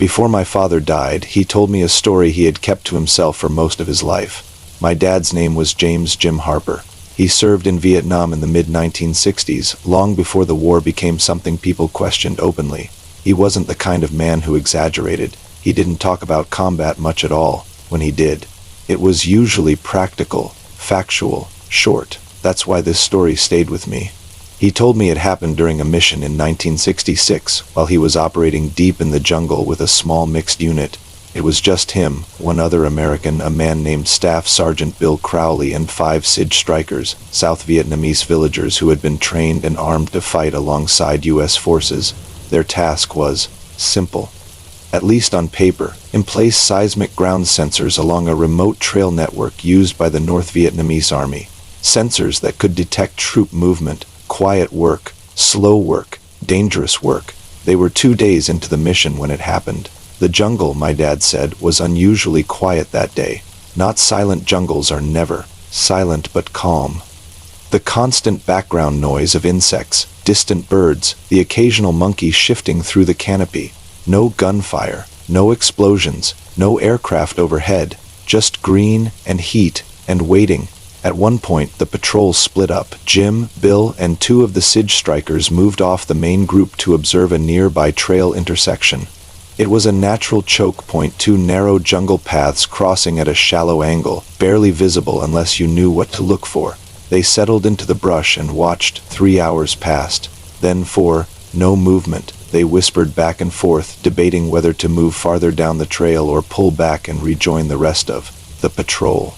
Before my father died, he told me a story he had kept to himself for most of his life. My dad's name was James Jim Harper. He served in Vietnam in the mid-1960s, long before the war became something people questioned openly. He wasn't the kind of man who exaggerated. He didn't talk about combat much at all. When he did, it was usually practical, factual, short. That's why this story stayed with me. He told me it happened during a mission in 1966, while he was operating deep in the jungle with a small mixed unit. It was just him, one other American, a man named Staff Sergeant Bill Crowley, and 5 SIG strikers, South Vietnamese villagers who had been trained and armed to fight alongside U.S. forces. Their task was simple. At least on paper, place seismic ground sensors along a remote trail network used by the North Vietnamese Army. Sensors that could detect troop movement, quiet work, slow work, dangerous work. They were 2 days into the mission when it happened. The jungle, my dad said, was unusually quiet that day. Not silent jungles are never silent but calm. The constant background noise of insects, distant birds, the occasional monkey shifting through the canopy. No gunfire, no explosions, no aircraft overhead, just green and heat and waiting. At one point, the patrol split up. Jim, Bill, and 2 of the SIG strikers moved off the main group to observe a nearby trail intersection. It was a natural choke point, 2 narrow jungle paths crossing at a shallow angle, barely visible unless you knew what to look for. They settled into the brush and watched. 3 hours passed. Then 4, no movement. They whispered back and forth, debating whether to move farther down the trail or pull back and rejoin the rest of the patrol.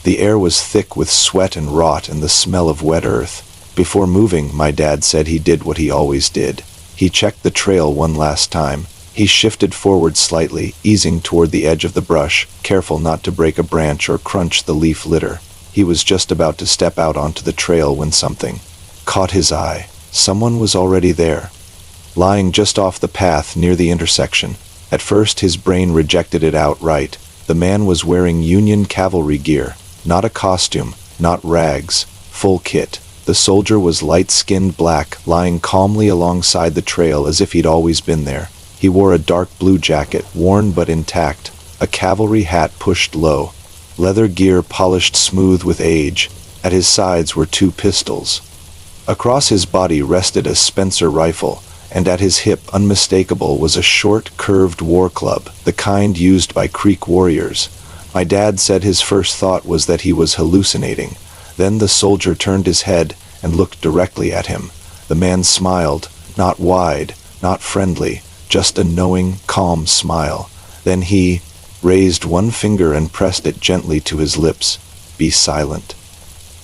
The air was thick with sweat and rot and the smell of wet earth. Before moving, my dad said he did what he always did. He checked the trail one last time. He shifted forward slightly, easing toward the edge of the brush, careful not to break a branch or crunch the leaf litter. He was just about to step out onto the trail when something caught his eye. Someone was already there, lying just off the path near the intersection. At first his brain rejected it outright. The man was wearing Union cavalry gear, not a costume, not rags, full kit. The soldier was light-skinned black, lying calmly alongside the trail as if he'd always been there. He wore a dark blue jacket, worn but intact, a cavalry hat pushed low, leather gear polished smooth with age. At his sides were 2 pistols. Across his body rested a Spencer rifle, and at his hip, unmistakable, was a short, curved war club, the kind used by Creek warriors. My dad said his first thought was that he was hallucinating. Then the soldier turned his head and looked directly at him. The man smiled, not wide, not friendly, just a knowing, calm smile. Then he raised one finger and pressed it gently to his lips. Be silent.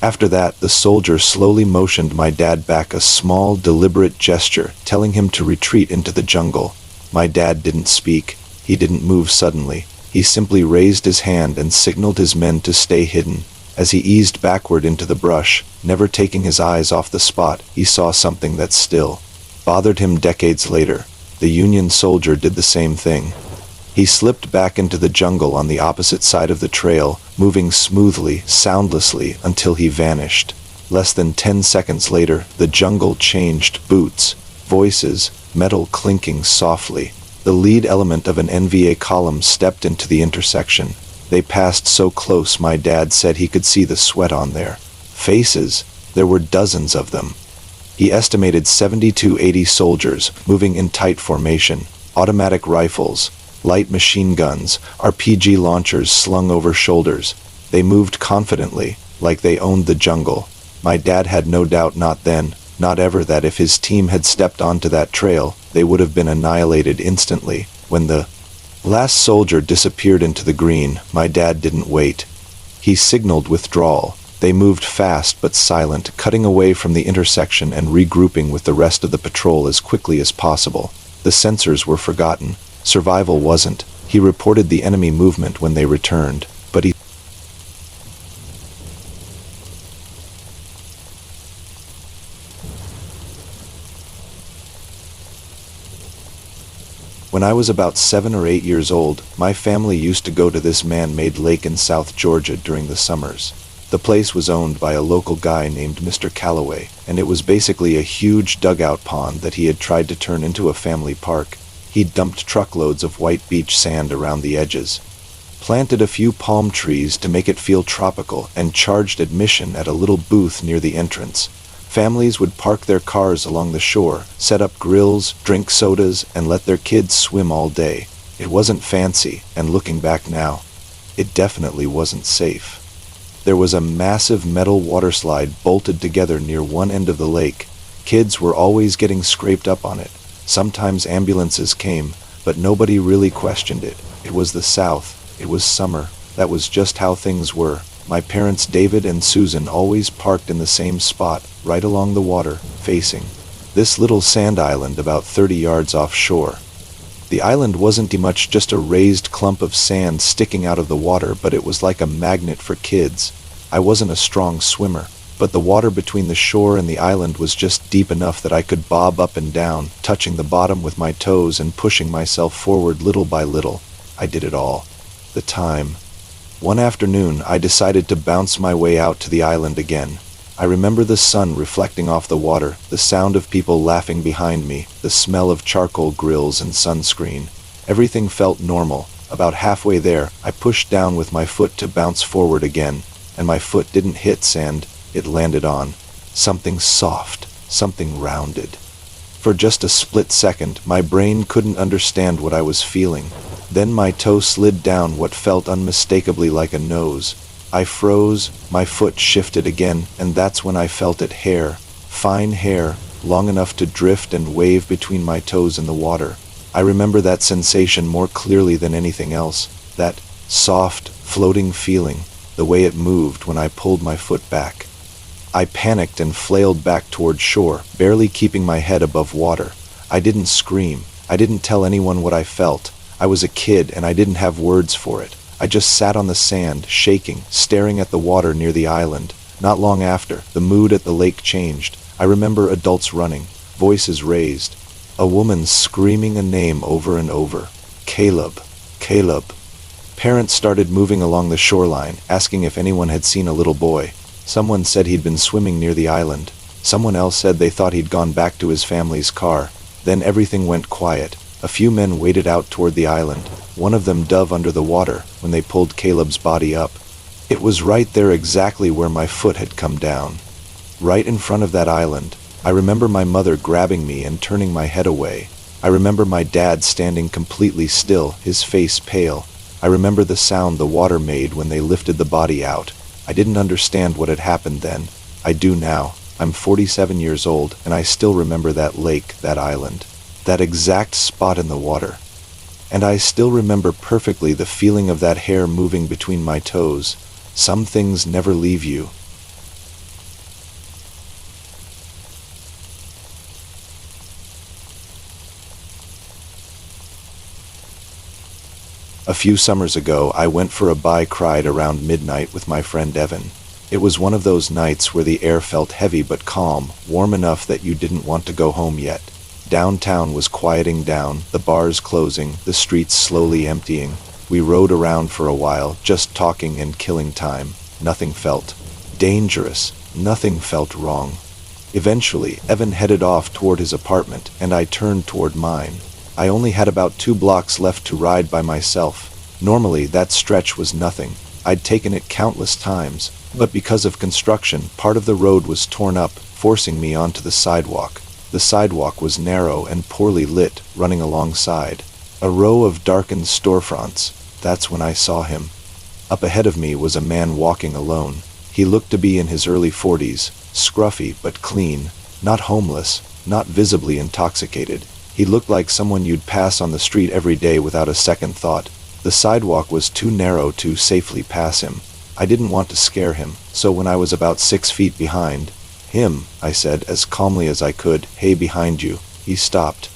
After that, the soldier slowly motioned my dad back, a small, deliberate gesture, telling him to retreat into the jungle. My dad didn't speak. He didn't move suddenly. He simply raised his hand and signaled his men to stay hidden. As he eased backward into the brush, never taking his eyes off the spot, he saw something that still bothered him decades later. The Union soldier did the same thing. He slipped back into the jungle on the opposite side of the trail, moving smoothly, soundlessly, until he vanished. Less than 10 seconds later, the jungle changed. Boots, voices, metal clinking softly. The lead element of an NVA column stepped into the intersection. They passed so close my dad said he could see the sweat on their faces. There were dozens of them. He estimated 70 to 80 soldiers, moving in tight formation, automatic rifles, light machine guns, RPG launchers slung over shoulders. They moved confidently, like they owned the jungle. My dad had no doubt, not then, not ever, that if his team had stepped onto that trail, they would have been annihilated instantly. When the last soldier disappeared into the green, my dad didn't wait. He signaled withdrawal. They moved fast but silent, cutting away from the intersection and regrouping with the rest of the patrol as quickly as possible. The sensors were forgotten. Survival wasn't. He reported the enemy movement when they returned, but he When I was about 7 or 8 years old, my family used to go to this man-made lake in South Georgia during the summers. The place was owned by a local guy named Mr. Calloway, and it was basically a huge dugout pond that he had tried to turn into a family park. He'd dumped truckloads of white beach sand around the edges, planted a few palm trees to make it feel tropical, and charged admission at a little booth near the entrance. Families would park their cars along the shore, set up grills, drink sodas, and let their kids swim all day. It wasn't fancy, and looking back now, it definitely wasn't safe. There was a massive metal waterslide bolted together near one end of the lake. Kids were always getting scraped up on it. Sometimes ambulances came, but nobody really questioned it. It was the South. It was summer. That was just how things were. My parents, David and Susan, always parked in the same spot, right along the water, facing this little sand island about 30 yards offshore. The island wasn't much, just a raised clump of sand sticking out of the water, but it was like a magnet for kids. I wasn't a strong swimmer, but the water between the shore and the island was just deep enough that I could bob up and down, touching the bottom with my toes and pushing myself forward little by little. I did it all. The time. One afternoon, I decided to bounce my way out to the island again. I remember the sun reflecting off the water, the sound of people laughing behind me, the smell of charcoal grills and sunscreen. Everything felt normal. About halfway there, I pushed down with my foot to bounce forward again, and my foot didn't hit sand, it landed on something soft, something rounded. For just a split second, my brain couldn't understand what I was feeling. Then my toe slid down what felt unmistakably like a nose. I froze, my foot shifted again, and that's when I felt it. Hair, fine hair, long enough to drift and wave between my toes in the water. I remember that sensation more clearly than anything else, that soft, floating feeling, the way it moved when I pulled my foot back. I panicked and flailed back toward shore, barely keeping my head above water. I didn't scream. I didn't tell anyone what I felt. I was a kid and I didn't have words for it. I just sat on the sand, shaking, staring at the water near the island. Not long after, the mood at the lake changed. I remember adults running, voices raised, a woman screaming a name over and over. Caleb, Caleb. Parents started moving along the shoreline, asking if anyone had seen a little boy. Someone said he'd been swimming near the island. Someone else said they thought he'd gone back to his family's car. Then everything went quiet. A few men waded out toward the island. One of them dove under the water when they pulled Caleb's body up. It was right there, exactly where my foot had come down. Right in front of that island. I remember my mother grabbing me and turning my head away. I remember my dad standing completely still, his face pale. I remember the sound the water made when they lifted the body out. I didn't understand what had happened then. I do now. I'm 47 years old, and I still remember that lake, that island, that exact spot in the water. And I still remember perfectly the feeling of that hair moving between my toes. Some things never leave you. A few summers ago, I went for a bike ride around midnight with my friend Evan. It was one of those nights where the air felt heavy but calm, warm enough that you didn't want to go home yet. Downtown was quieting down, the bars closing, the streets slowly emptying. We rode around for a while, just talking and killing time. Nothing felt dangerous. Nothing felt wrong. Eventually, Evan headed off toward his apartment, and I turned toward mine. I only had about 2 blocks left to ride by myself. Normally, that stretch was nothing. I'd taken it countless times, but because of construction, part of the road was torn up, forcing me onto the sidewalk. The sidewalk was narrow and poorly lit, running alongside a row of darkened storefronts. That's when I saw him. Up ahead of me was a man walking alone. He looked to be in his early 40s, scruffy but clean, not homeless, not visibly intoxicated. He looked like someone you'd pass on the street every day without a second thought. The sidewalk was too narrow to safely pass him. I didn't want to scare him, so when I was about 6 feet behind him, I said as calmly as I could, "Hey, behind you." He stopped.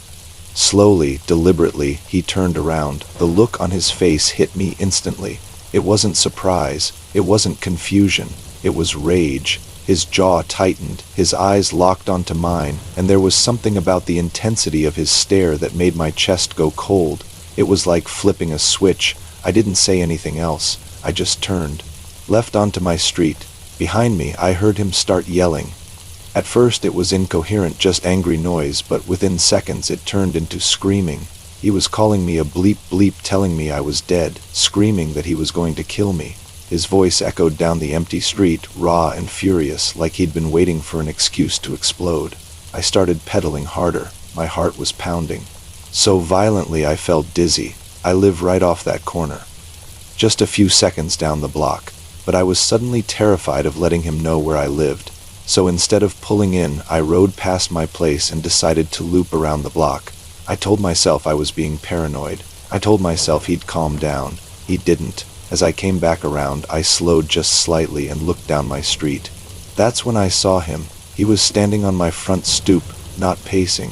Slowly, deliberately, he turned around. The look on his face hit me instantly. It wasn't surprise. It wasn't confusion. It was rage. His jaw tightened, his eyes locked onto mine, and there was something about the intensity of his stare that made my chest go cold. It was like flipping a switch. I didn't say anything else. I just turned, left onto my street. Behind me, I heard him start yelling. At first it was incoherent, just angry noise, but within seconds it turned into screaming. He was calling me a bleep bleep, telling me I was dead, screaming that he was going to kill me. His voice echoed down the empty street, raw and furious, like he'd been waiting for an excuse to explode. I started pedaling harder. My heart was pounding. So violently I felt dizzy. I live right off that corner, just a few seconds down the block, but I was suddenly terrified of letting him know where I lived. So instead of pulling in, I rode past my place and decided to loop around the block. I told myself I was being paranoid. I told myself he'd calm down. He didn't. As I came back around, I slowed just slightly and looked down my street. That's when I saw him. He was standing on my front stoop, not pacing,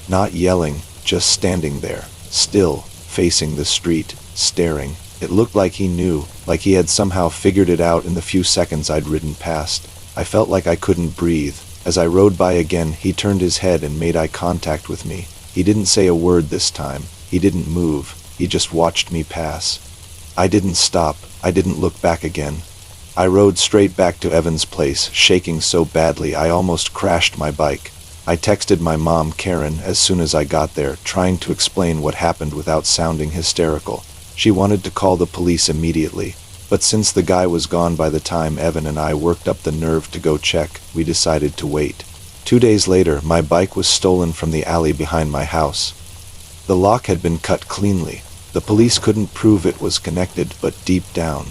not yelling, just standing there, still, facing the street, staring. It looked like he knew, like he had somehow figured it out in the few seconds I'd ridden past. I felt like I couldn't breathe. As I rode by again, he turned his head and made eye contact with me. He didn't say a word this time. He didn't move. He just watched me pass. I didn't stop. I didn't look back again. I rode straight back to Evan's place, shaking so badly I almost crashed my bike. I texted my mom, Karen, as soon as I got there, trying to explain what happened without sounding hysterical. She wanted to call the police immediately, but since the guy was gone by the time Evan and I worked up the nerve to go check, we decided to wait. 2 days later, my bike was stolen from the alley behind my house. The lock had been cut cleanly. The police couldn't prove it was connected, but deep down,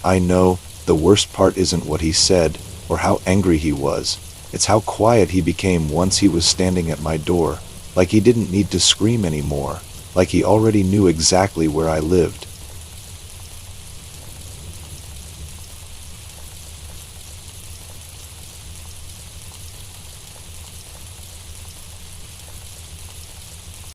I know the worst part isn't what he said or how angry he was. It's how quiet he became once he was standing at my door, like he didn't need to scream anymore, like he already knew exactly where I lived.